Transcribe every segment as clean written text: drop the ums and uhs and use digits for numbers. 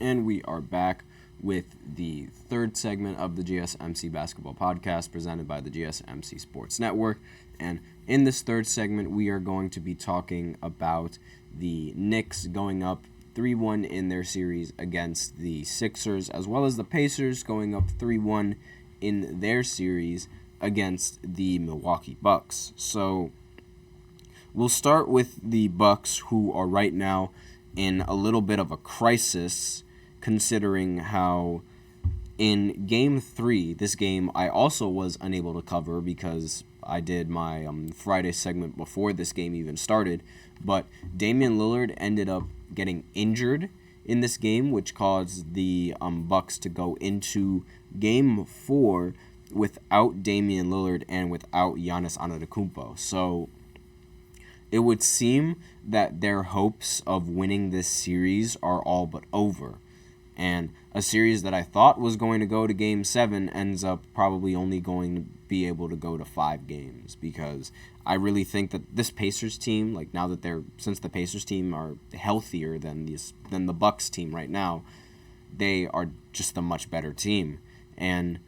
And we are back with the third segment of the GSMC Basketball Podcast presented by the GSMC Sports Network. And in this third segment, we are going to be talking about the Knicks going up 3-1 in their series against the Sixers, as well as the Pacers going up 3-1 in their series against the Milwaukee Bucks. So we'll start with the Bucks, who are right now in a little bit of a crisis, considering how in Game 3, this game I also was unable to cover because I did my Friday segment before this game even started, but Damian Lillard ended up getting injured in this game, which caused the Bucks to go into Game 4 without Damian Lillard and without Giannis Antetokounmpo. So it would seem that their hopes of winning this series are all but over. And a series that I thought was going to go to Game 7 ends up probably only going to be able to go to 5 games, because I really think that this Pacers team, like now that since the Pacers team are healthier than the Bucks team right now, they are just a much better team. And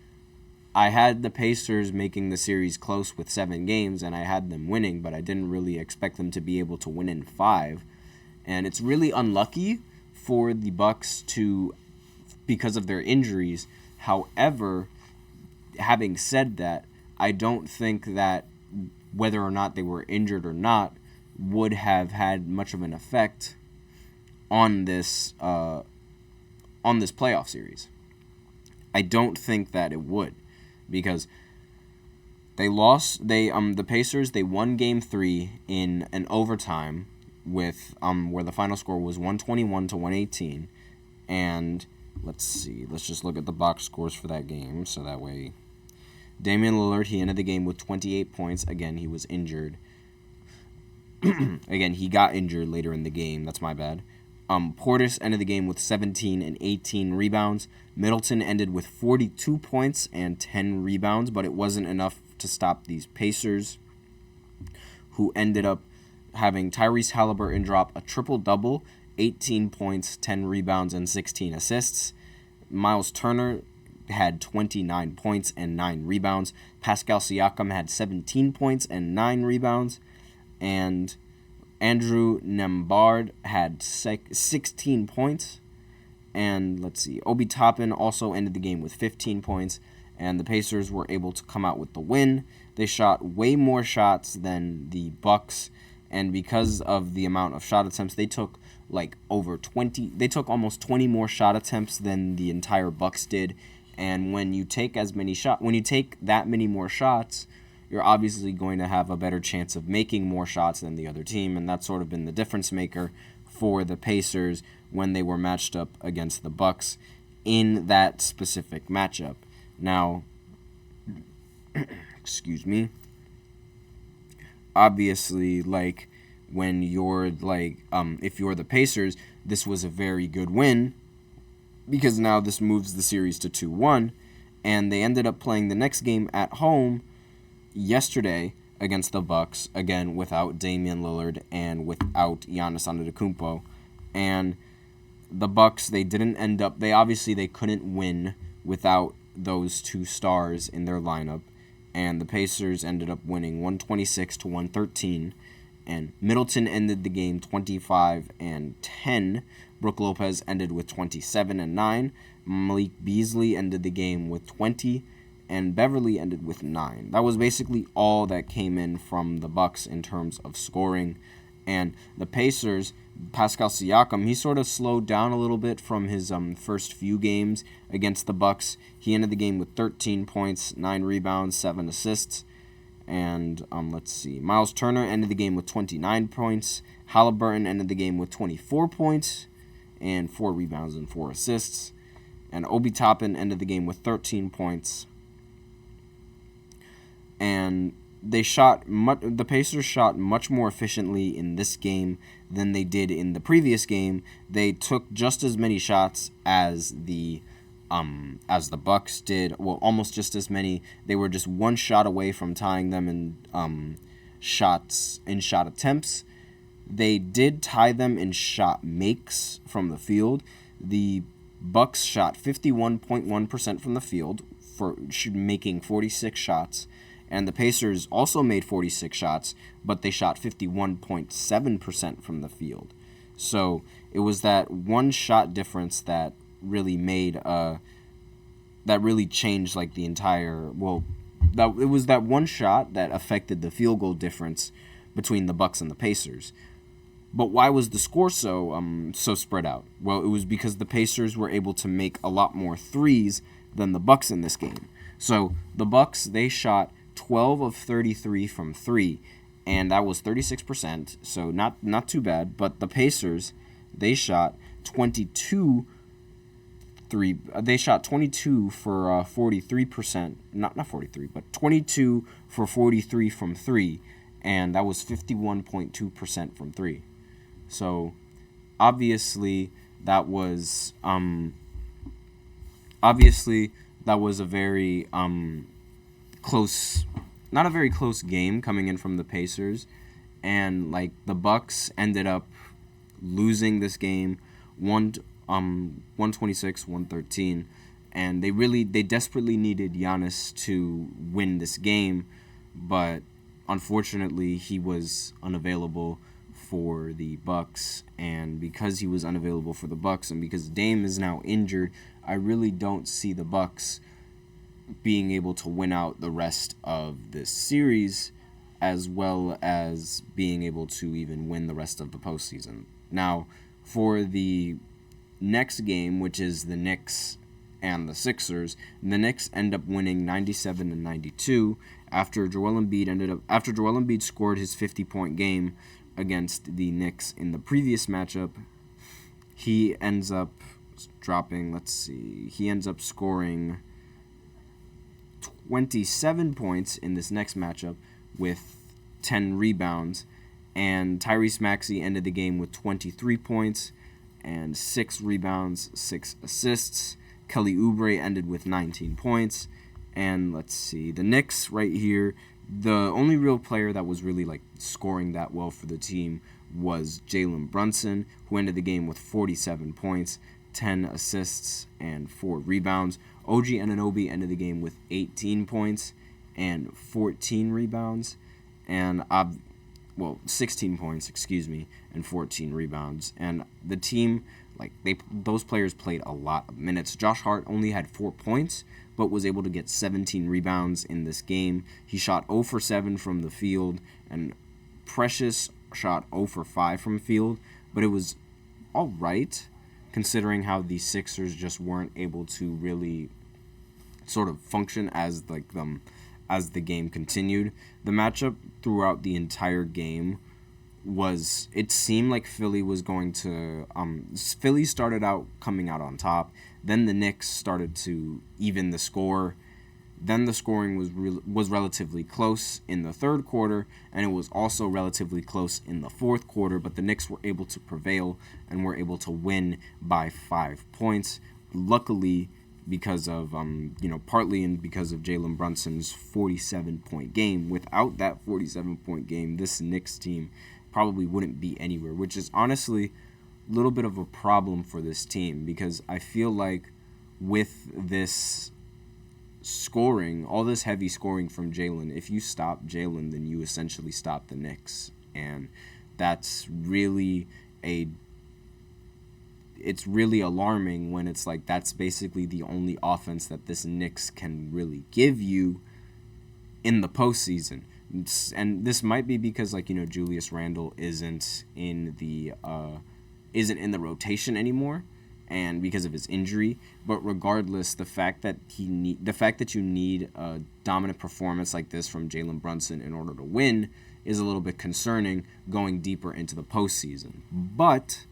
I had the Pacers making the series close with 7 games, and I had them winning, but I didn't really expect them to be able to win in 5. And it's really unlucky for the Bucks because of their injuries. However, having said that, I don't think that whether or not they were injured or not would have had much of an effect on this playoff series. I don't think that it would, because they lost. The Pacers, they won Game 3 in an overtime with where the final score was 121-118, and let's just look at the box scores for that game, so that way Damian Lillard, he ended the game with 28 points. Again, he was injured. Again, he got injured later in the game. That's my bad. Portis ended the game with 17 and 18 rebounds. Middleton ended with 42 points and 10 rebounds, but it wasn't enough to stop these Pacers, who ended up having Tyrese Halliburton drop a triple-double, 18 points, 10 rebounds, and 16 assists. Miles Turner had 29 points and 9 rebounds. Pascal Siakam had 17 points and 9 rebounds. And Andrew Nembhard had 16 points. And Obi Toppin also ended the game with 15 points. And the Pacers were able to come out with the win. They shot way more shots than the Bucks. And because of the amount of shot attempts, they took almost 20 more shot attempts than the entire Bucks did. And when you take that many more shots, you're obviously going to have a better chance of making more shots than the other team, and that's sort of been the difference maker for the Pacers when they were matched up against the Bucks in that specific matchup. Now, excuse me. Obviously, when you're if you're the Pacers, this was a very good win, because now this moves the series to 2-1, and they ended up playing the next game at home yesterday against the Bucks, again without Damian Lillard and without Giannis Antetokounmpo. And the Bucks, they couldn't win without those two stars in their lineup, and the Pacers ended up winning 126-113. And Middleton ended the game 25 and 10. Brook Lopez ended with 27 and 9. Malik Beasley ended the game with 20, and Beverly ended with 9. That was basically all that came in from the Bucks in terms of scoring. And the Pacers, Pascal Siakam, he sort of slowed down a little bit from his first few games against the Bucks. He ended the game with 13 points, 9 rebounds, 7 assists. And Miles Turner ended the game with 29 points. Halliburton ended the game with 24 points and 4 rebounds and 4 assists. And Obi Toppin ended the game with 13 points. And the Pacers shot much more efficiently in this game than they did in the previous game. They took just as many shots as the Bucks did. Well, almost just as many. They were just one shot away from tying them in shot attempts. They did tie them in shot makes from the field. The Bucks shot 51.1% from the field, for making 46 shots, and the Pacers also made 46 shots, but they shot 51.7% from the field. So it was that one shot difference that really made that really changed like the entire it was that one shot that affected the field goal difference between the Bucks and the Pacers. But why was the score so spread out? Well, it was because the Pacers were able to make a lot more threes than the Bucks in this game. So the Bucks, they shot 12 of 33 from 3, and that was 36%, so not too bad. But the Pacers, they shot 22 for 43%, not 43, but 22 for 43 from 3, and that was 51.2% from 3. So obviously that was a very close, not a very close game coming in from the Pacers, and like the Bucks ended up losing this game 126-113, and they desperately needed Giannis to win this game, but unfortunately he was unavailable for the Bucks, and because he was unavailable for the Bucks and because Dame is now injured, I really don't see the Bucks being able to win out the rest of this series, as well as being able to even win the rest of the postseason. Now, for the next game, which is the Knicks and the Sixers, the Knicks end up winning 97-92 after Joel Embiid scored his 50-point game against the Knicks in the previous matchup. He ends up scoring 27 points in this next matchup with 10 rebounds, and Tyrese Maxey ended the game with 23 points and 6 rebounds, 6 assists. Kelly Oubre ended with 19 points. And let's see, the Knicks right here, the only real player that was really like scoring that well for the team was Jalen Brunson, who ended the game with 47 points, 10 assists, and 4 rebounds. OG Anunoby ended the game with 18 points and 14 rebounds, and 16 points, and 14 rebounds. And the team, those players played a lot of minutes. Josh Hart only had 4 points, but was able to get 17 rebounds in this game. He shot 0 for 7 from the field, and Precious shot 0 for 5 from field, but it was all right considering how the Sixers just weren't able to really sort of function as the game continued. The matchup throughout the entire game it seemed like Philly was going to Philly started out coming out on top. Then the Knicks started to even the score. Then the scoring was relatively close in the third quarter, and it was also relatively close in the fourth quarter, but the Knicks were able to prevail and were able to win by 5 points. Luckily, because of partly because of Jalen Brunson's 47-point game. Without that 47-point game, this Knicks team probably wouldn't be anywhere, which is honestly a little bit of a problem for this team, because I feel like with this scoring, all this heavy scoring from Jalen, if you stop Jalen, then you essentially stop the Knicks, and that's really it's really alarming when it's like that's basically the only offense that this Knicks can really give you in the postseason. And this might be because Julius Randle isn't in the rotation anymore, and because of his injury. But regardless, the fact that you need a dominant performance like this from Jalen Brunson in order to win is a little bit concerning going deeper into the postseason. But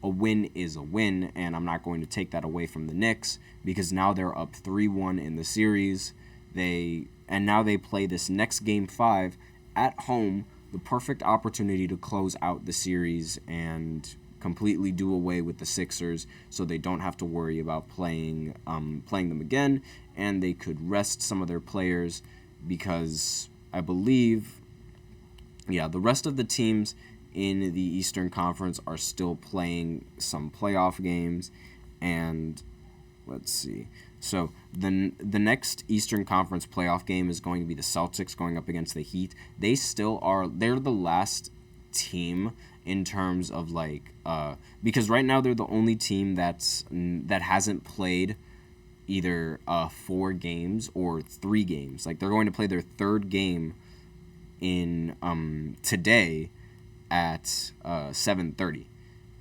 a win is a win, and I'm not going to take that away from the Knicks, because now they're up 3-1 in the series. Now they play this next Game 5 at home, the perfect opportunity to close out the series and completely do away with the Sixers, so they don't have to worry about playing them again, and they could rest some of their players, because I believe, the rest of the teams in the Eastern Conference are still playing some playoff games, and let's see. So the next Eastern Conference playoff game is going to be the Celtics going up against the Heat. They're the last team in terms of because right now they're the only team that hasn't played either 4 games or 3 games. Like, they're going to play their third game in today at 7:30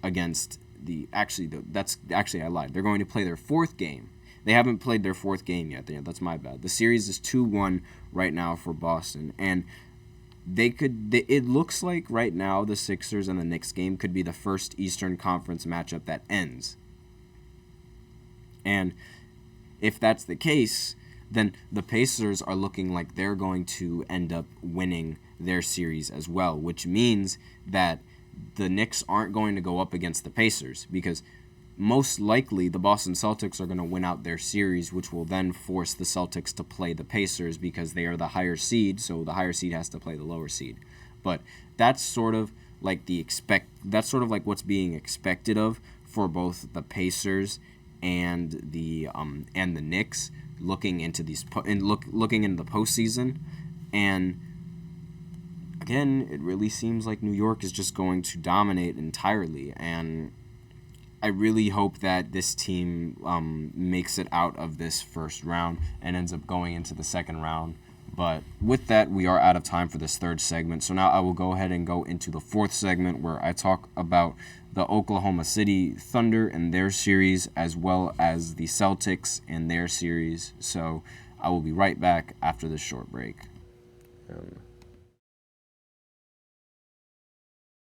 against I lied. They're going to play their 4th game. They haven't played their 4th game yet. That's my bad. The series is 2-1 right now for Boston, and it looks like right now the Sixers and the Knicks game could be the first Eastern Conference matchup that ends. And if that's the case, then the Pacers are looking like they're going to end up winning their series as well, which means that the Knicks aren't going to go up against the Pacers, because most likely the Boston Celtics are going to win out their series, which will then force the Celtics to play the Pacers because they are the higher seed, so the higher seed has to play the lower seed. But that's sort of like what's being expected of for both the Pacers and the Knicks looking into looking into the postseason. And again, it really seems like New York is just going to dominate entirely, and I really hope that this team makes it out of this first round and ends up going into the second round. But with that, we are out of time for this third segment. So now I will go ahead and go into the fourth segment, where I talk about the Oklahoma City Thunder and their series, as well as the Celtics and their series. So I will be right back after this short break.